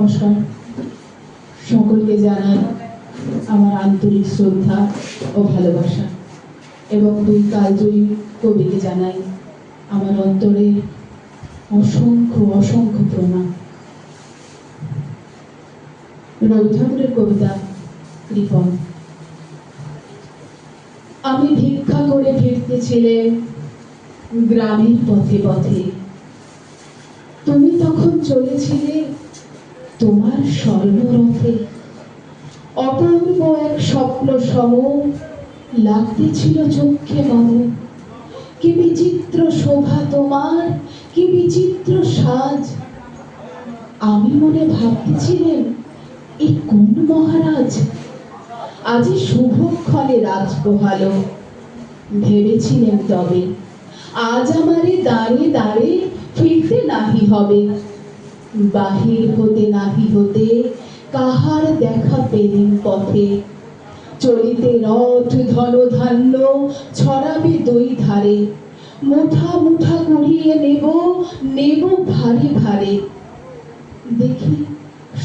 নমস্কার, সকলকে জানাই আমার আন্তরিক শ্রদ্ধা ও ভালোবাসা এবং দুই কালজয়ী কবিকে জানাই আমার অন্তরের অসংখ্য অসংখ্য প্রণাম। রবি ঠাকুরের কবিতা কৃপণ। আমি ভিক্ষা করে ফিরতেছিলেন গ্রামের পথে পথে, তুমি তখন চলেছিলে তোমার স্বর্ণরথে। অপূর্ব এক স্বপ্ন সম লাগতেছিল চক্ষে মম। কি বিচিত্র শোভা তোমার, কি বিচিত্র সাজ। আমি মনে ভাবতেছিলেন এ কোন মহারাজ, আজি শুভক্ষণে রাজ পোহালো। ভেবেছিলেন তবে আজ আমারে দাঁড়ে দাঁড়ে ফিরতে নাহি হবে। বাহির হতে নাহি হতে কাহার দেখা পেলেন পথে। চলিতে রথ ধন ধান্য ছড়াবে দুই ধারে। মুঠা মুঠা কুড়িয়ে নেব নেব ভারে ভারে। দেখি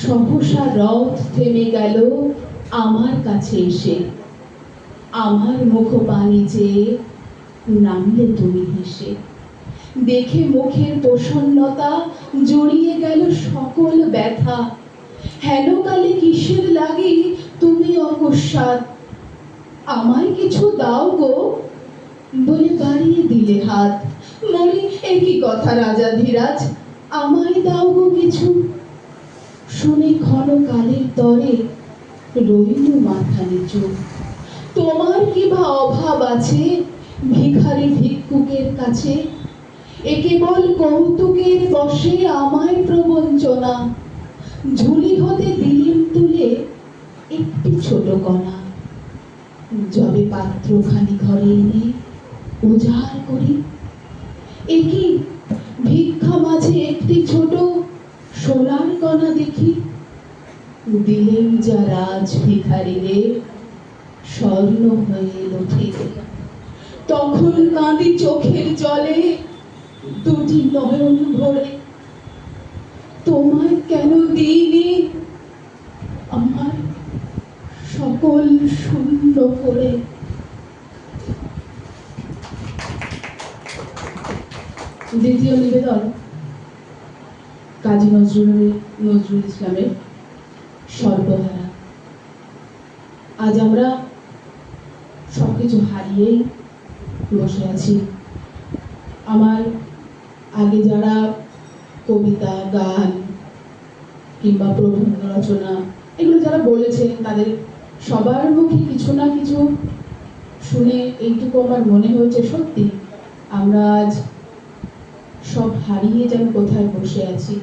সহসা রথ থেমে গেল আমার কাছে এসে। আমার মুখ পানি চেয়ে নামলে তুমি হেসে। দেখে মুখের প্রসন্নতা জড়িয়ে গেল সকল ব্যথা। হেন কালে কিসের লাগি তুমি অকস্মাৎ, আমায় কিছু দাও গো বলে বাড়িয়ে দিলে হাত। বলি একই কথা রাজাধিরাজ, আমায় দাও গো কিছু। শুনে ক্ষণ কালের তরে রইল মাথা নিচু। তোমার কি বা অভাব আছে ভিখারি ভিক্ষুকের কাছে? এ কেবল কৌতুকের বশে আমায় প্রবঞ্চনা। ঝুলি হতে দিলেন তুলে একটি ছোট কণা। যবে পাত্রখানি ঘরে এনে উজাড় করি, এ কি ভিক্ষা মাঝে একটি ছোট সোনার কণা দেখি। দিলেন যা রাজ ভিখারিরে স্বর্ণ হয়ে এলো ফিরে। তখন কাঁদি চোখের জলে দুটি নয়ন ভরে। তোমায় কেন দিইনি আমার সকল শূন্য করে। দ্বিতীয় নিবেদন কাজী নজরুল ইসলামের সর্বহারা। আজ আমরা সবকিছু হারিয়েই বসে আছি। আমার আগে যারা কবিতা, গান কিংবা প্রবন্ধ রচনা এগুলো যারা বলেছেন, তাদের সবার মুখে কিছু না কিছু শুনে এইটুকু আমার মনে হয়েছে, সত্যি আমরা আজ সব হারিয়ে যেন কোথায় বসে আছি।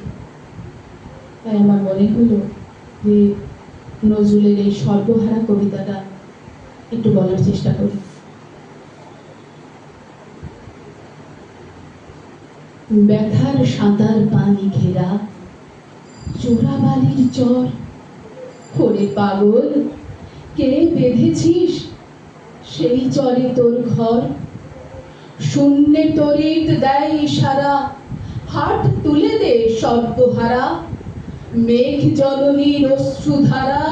তাই আমার মনে হলো যে নজরুলের এই সর্বহারা কবিতাটা একটু বলার চেষ্টা করি। ব্যথার সাঁতার পানি ঘেরা চোরাবালির চর। ওরে পাগল, কে বেঁধেছিস সেই চরে তোর ঘর? শূন্যে তড়িৎ দেয় ইশারা, হাট তুলে দে সর্বহারা। মেঘ জননীর অশ্রুধারা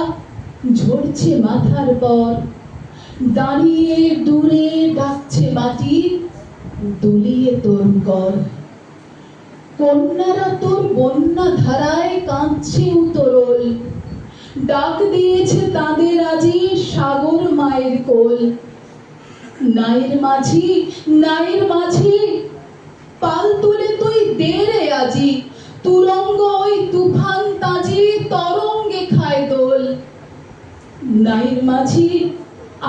ঝরছে মাথার পর। দাঁড়িয়ে দূরে ডাকছে মাটি, দুলিয়ে তোর কর। কন্যারা তোর বন্যা ধারায় কাঁদছে উতরল। ডাক দিয়েছে তাদের আজি সাগর মায়ের কোল। নায়ের মাঝি, নায়ের মাঝি, পাল তুলে তুই দে রে আজি। তুরঙ্গ ওই তুফান তাজি তরঙ্গে খায় দোল। নায়ের মাঝি,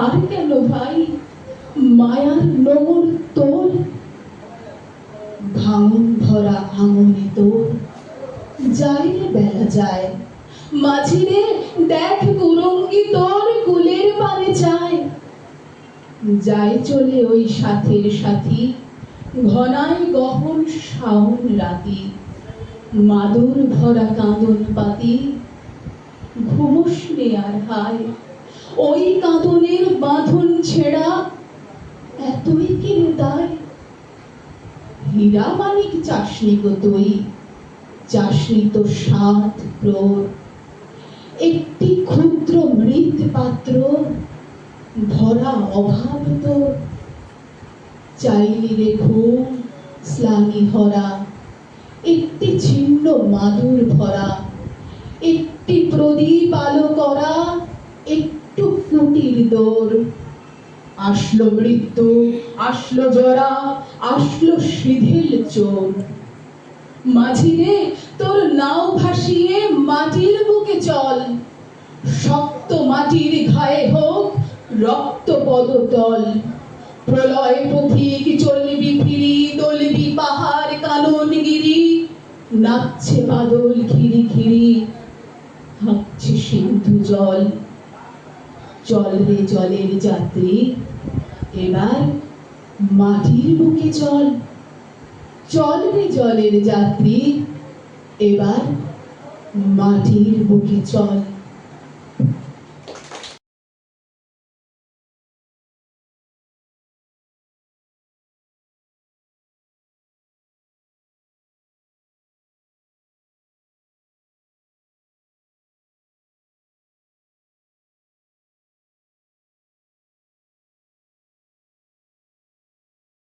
আর কেন ভাই মায়ার নোঙর তোর? ভাঙন ভরা আঙনে তোর যায় রে বেলা যায়। মাঝিরে দেখ কুরঙ্গি তোর কুলের পারে চায়। যায় চলে ওই সাথের সাথী ঘনায় গহন শাওন রাতি। মাদুর ভরা কাঁদন পাতি ঘুমোস নে আর হায়। ওই কাঁদনের বাঁধন ছেঁড়া এতই কি দায়? হীরা মানিক চাসনি গো তুই, চাষনি তো সাত প্রোর, একটি ক্ষুদ্র মৃৎ পাত্র ভরা অভাব তোর। চাইলি রে ঘুম স্লামি ভরা, একটি ছিন্ন মাদুর ভরা, একটি প্রদীপ আলো করা, একটু কুটির দোর। আসলো মৃত্যু, আসলো জরা, আসলো শিথিল চোর। মাঝিরে তোর নাও ভাসিয়ে মাটির বুকে চল, শক্ত মাটির ঘায়ে হোক রক্ত পদতল। প্রলয় পথিক চলবি ফিরি, দলবি পাহাড় কাননগিরি, নাচছে বাদল খিরি খিরি, হাঁকছে সিন্ধু জল। চল রে জলের যাত্রী, এবার মাটির বুকে চল। চল রে জলের যাত্রী, এবার মাটির বুকে চল।